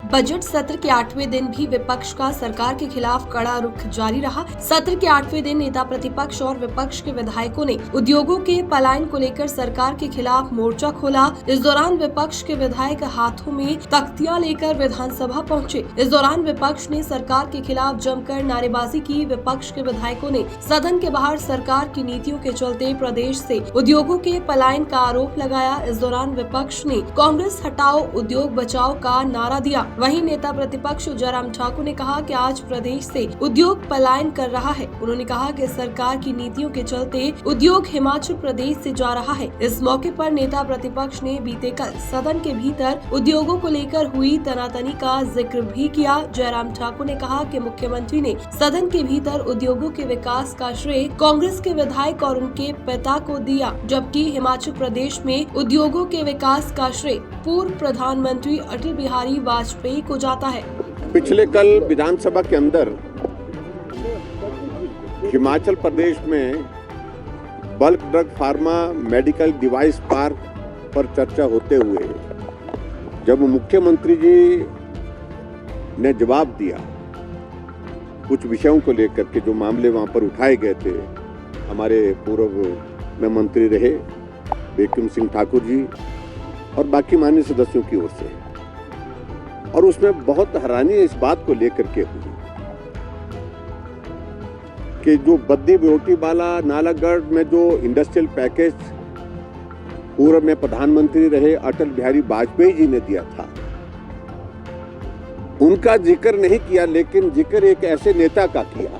Budget सत्र के 8वें दिन भी विपक्ष का सरकार के खिलाफ कड़ा रुख जारी रहा। सत्र के 8वें दिन नेता प्रतिपक्ष और विपक्ष के विधायकों ने उद्योगों के पलायन को लेकर सरकार के खिलाफ मोर्चा खोला। इस दौरान विपक्ष के विधायक हाथों में तख्तियां लेकर विधानसभा पहुंचे। इस दौरान विपक्ष ने सरकार के खिलाफ जमकर नारेबाजी की। विपक्ष के विधायकों ने सदन के बाहर सरकार की नीतियों के चलते प्रदेश से उद्योगों के पलायन का आरोप लगाया। इस दौरान विपक्ष ने कांग्रेस हटाओ उद्योग बचाओ का नारा दिया। वहीं नेता प्रतिपक्ष जयराम ठाकुर ने कहा कि आज प्रदेश से उद्योग पलायन कर रहा है। उन्होंने कहा कि सरकार की नीतियों के चलते उद्योग हिमाचल प्रदेश से जा रहा है। इस मौके पर नेता प्रतिपक्ष ने बीते कल सदन के भीतर उद्योगों को लेकर हुई तनातनी का जिक्र भी किया। जयराम ठाकुर ने कहा कि मुख्यमंत्री ने सदन के भीतर उद्योगों के विकास का श्रेय कांग्रेस के विधायक और उनके पिता को दिया, जबकि हिमाचल प्रदेश में उद्योगों के विकास का श्रेय पूर्व प्रधानमंत्री अटल बिहारी वाजपेयी को जाता है। पिछले कल विधानसभा के अंदर हिमाचल प्रदेश में bulk drug pharma medical device park पर चर्चा होते हुए जब मुख्यमंत्री जी ने जवाब दिया कुछ विषयों को लेकर के, जो मामले वहां पर उठाए गए थे, हमारे पूर्व में मंत्री रहे बिक्रम सिंह ठाकुर जी और बाकी माननीय सदस्यों की ओर से, और उसमें बहुत हैरानी इस बात को लेकर के हुई कि जो बद्दी बरोटीवाला नालागढ़ में जो इंडस्ट्रियल पैकेज पूर्व में प्रधानमंत्री रहे अटल बिहारी वाजपेयी जी ने दिया था, उनका जिक्र नहीं किया, लेकिन जिक्र एक ऐसे नेता का किया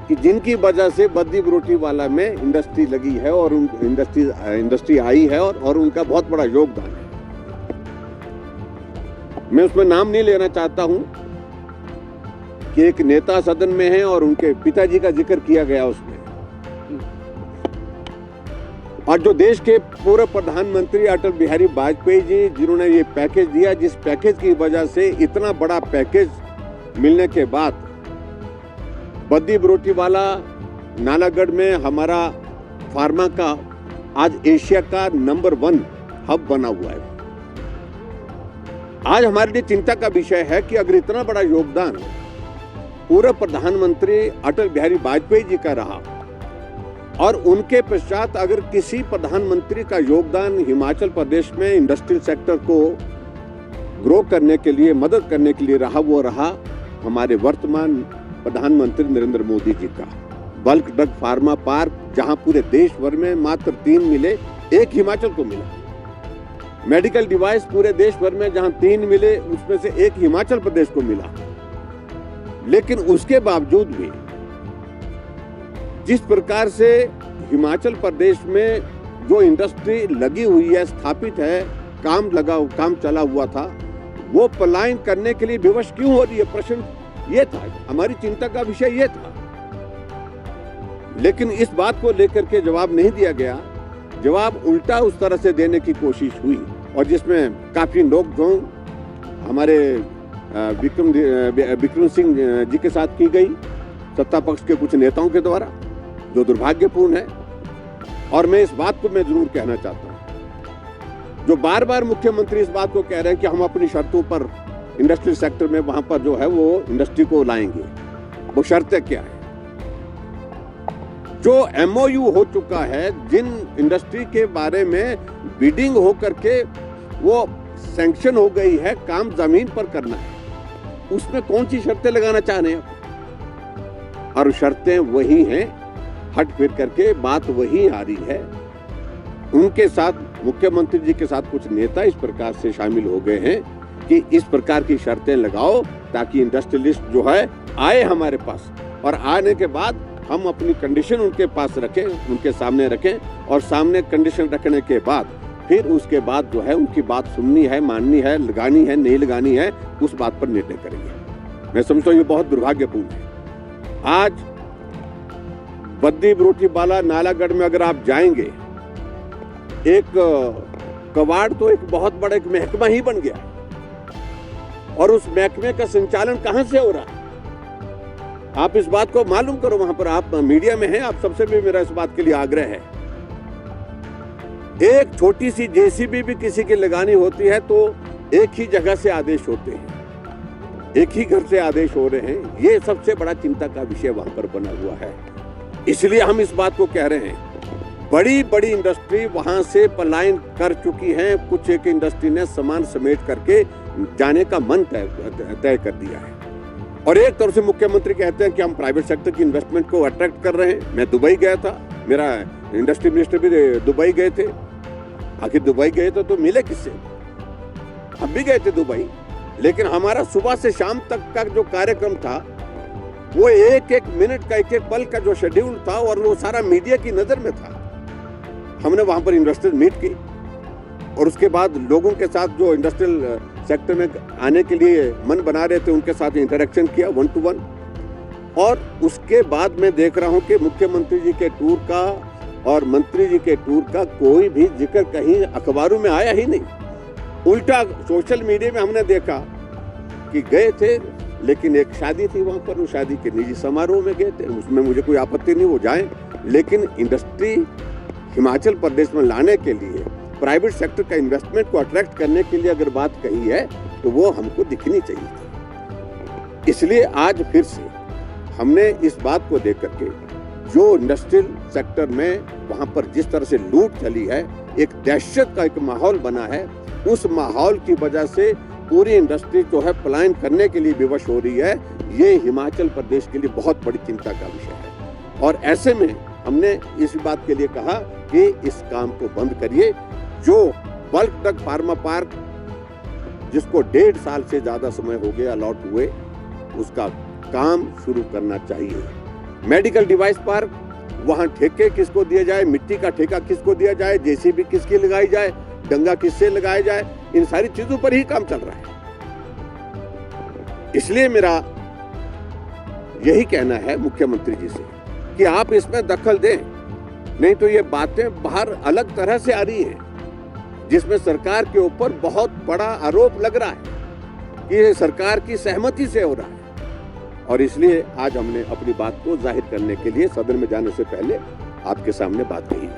कि जिनकी वजह से बद्दी बरोटीवाला में इंडस्ट्री लगी है और इंडस्ट्री आई है और उनका बहुत बड़ा योगदान है। मैं उसमें नाम नहीं लेना चाहता हूं कि एक नेता सदन में है और उनके पिताजी का जिक्र किया गया उसमें, और जो देश के पूर्व प्रधानमंत्री अटल बिहारी वाजपेयी जी जिन्होंने ये पैकेज दिया, जिस पैकेज की वजह से इतना बड़ा पैकेज मिलने के बाद बद्दी बरोटीवाला नालागढ़ में हमारा फार्मा का आज एशिया का नंबर 1 हब बना हुआ है। आज हमारे लिए चिंता का विषय है कि अगर इतना बड़ा योगदान पूर्व प्रधानमंत्री अटल बिहारी वाजपेयी जी का रहा और उनके पश्चात अगर किसी प्रधानमंत्री का योगदान हिमाचल प्रदेश में इंडस्ट्रियल सेक्टर को ग्रो करने के लिए, मदद करने के लिए रहा, वो रहा हमारे वर्तमान प्रधानमंत्री नरेंद्र मोदी जी का बल्क ड्रग फार्मा पार्क, जहां पूरे देश भर में मात्र 3 मिले, एक हिमाचल को मिला। मेडिकल डिवाइस पूरे देश भर में जहां 3 मिले, उसमें से एक हिमाचल प्रदेश को मिला। लेकिन उसके बावजूद भी जिस प्रकार से हिमाचल प्रदेश में जो इंडस्ट्री लगी हुई है, स्थापित है, काम चला हुआ था, वो पलायन करने के लिए विवश क्यों हो रही है? प्रश्न ये था, हमारी चिंता का विषय ये था। लेकिन इस बात को लेकर के जवाब नहीं दिया गया। जवाब उल्टा उस तरह से देने की कोशिश हुई, और जिसमें काफी नोक-झोंक हमारे बिक्रम सिंह जी के साथ की गई, सत्ता पक्ष के कुछ नेताओं के द्वारा, जो दुर्भाग्यपूर्ण है। और मैं इस बात को जरूर कहना चाहता हूं, जो बार बार मुख्यमंत्री इस बात को कह रहे हैं कि हम अपनी शर्तों पर इंडस्ट्रियल सेक्टर में वहां पर जो है वो इंडस्ट्री को लाएंगे, वो शर्तें क्या है? जो MOU हो चुका है, जिन इंडस्ट्री के बारे में बिडिंग हो करके वो सैंक्शन हो गई है, काम जमीन पर करना है, उसमें कौन सी शर्तें लगाना चाह रहे हैं? और शर्तें वही हैं, हट फिर करके बात वही आ रही है। उनके साथ मुख्यमंत्री जी के साथ कुछ नेता इस प्रकार से शामिल हो गए हैं कि इस प्रकार की शर्तें लगाओ ताकि इंडस्ट्रियलिस्ट जो है आए हमारे पास, और आने के बाद हम अपनी कंडीशन उनके पास रखें, उनके सामने रखें, और सामने कंडीशन रखने के बाद फिर उसके बाद जो है उनकी बात सुननी है, माननी है, लगानी है, नहीं लगानी है, उस बात पर निर्णय करेंगे। मैं समझता हूँ ये बहुत दुर्भाग्यपूर्ण है। आज बद्दी बरोटीवाला नालागढ़ में अगर आप जाएंगे, एक कबाड़ तो एक बहुत बड़ा एक महकमा ही बन गया, और उस महकमे का संचालन कहां से हो रहा है? आप इस बात को मालूम करो, वहां पर आप मीडिया में हैं, आप सबसे भी मेरा इस बात के लिए आग्रह है। एक छोटी सी JCB भी किसी की लगानी होती है तो एक ही जगह से आदेश होते हैं, एक ही घर से आदेश हो रहे हैं, ये सबसे बड़ा चिंता का विषय वहां पर बना हुआ है। इसलिए हम इस बात को कह रहे हैं, बड़ी बड़ी इंडस्ट्री वहां से पलायन कर चुकी है। कुछ एक इंडस्ट्री ने सामान समेट करके जाने का मन तय कर दिया है। और एक तरफ से मुख्यमंत्री कहते हैं कि हम प्राइवेट सेक्टर की इन्वेस्टमेंट को अट्रैक्ट कर रहे हैं। मैं दुबई गया था, मेरा इंडस्ट्री मिनिस्टर भी दुबई गए थे। आखिर दुबई गए तो मिले किससे? हम भी गए थे दुबई, लेकिन हमारा सुबह से शाम तक का जो कार्यक्रम था, वो एक एक मिनट का, एक एक पल का जो शेड्यूल था, और वो सारा मीडिया की नजर में था। हमने वहां पर इन्वेस्टर्स मीट की और उसके बाद लोगों के साथ जो इंडस्ट्रियल सेक्टर में आने के लिए मन बना रहे थे, उनके साथ इंटरेक्शन किया 1 to 1। और उसके बाद मैं देख रहा हूं कि मुख्यमंत्री जी के टूर का और मंत्री जी के टूर का कोई भी जिक्र कहीं अखबारों में आया ही नहीं। उल्टा सोशल मीडिया में हमने देखा कि गए थे, लेकिन एक शादी थी वहां पर, उस शादी के निजी समारोह में गए थे, उसमें मुझे कोई आपत्ति नहीं, वो जाएं। लेकिन इंडस्ट्री हिमाचल प्रदेश में लाने के लिए, प्राइवेट सेक्टर का इन्वेस्टमेंट को अट्रैक्ट करने के लिए अगर बात कही है, तो वो हमको दिखनी चाहिए थी। इसलिए आज फिर से हमने इस बात को देख करके, जो इंडस्ट्रियल सेक्टर में वहां पर जिस तरह से लूट चली है, एक दहशत का एक माहौल बना है, उस माहौल की वजह से पूरी इंडस्ट्री जो है पलायन करने के लिए विवश हो रही है। ये हिमाचल प्रदेश के लिए बहुत बड़ी चिंता का विषय है। और ऐसे में हमने इस बात के लिए कहा कि इस काम को बंद करिए। जो बल्क ड्रग फार्मा पार्क, जिसको 1.5 साल से ज्यादा समय हो गया अलॉट हुए, उसका काम शुरू करना चाहिए। मेडिकल डिवाइस पार्क, वहां ठेके किसको दिए जाए, मिट्टी का ठेका किसको दिया जाए, जेसीबी किसकी लगाई जाए, डंगा किससे लगाया जाए, इन सारी चीजों पर ही काम चल रहा है। इसलिए मेरा यही कहना है मुख्यमंत्री जी से कि आप इसमें दखल दें, नहीं तो ये बातें बाहर अलग तरह से आ रही हैं, जिसमें सरकार के ऊपर बहुत बड़ा आरोप लग रहा है कि ये सरकार की सहमति से हो रहा है। और इसलिए आज हमने अपनी बात को जाहिर करने के लिए सदन में जाने से पहले आपके सामने बात कही है।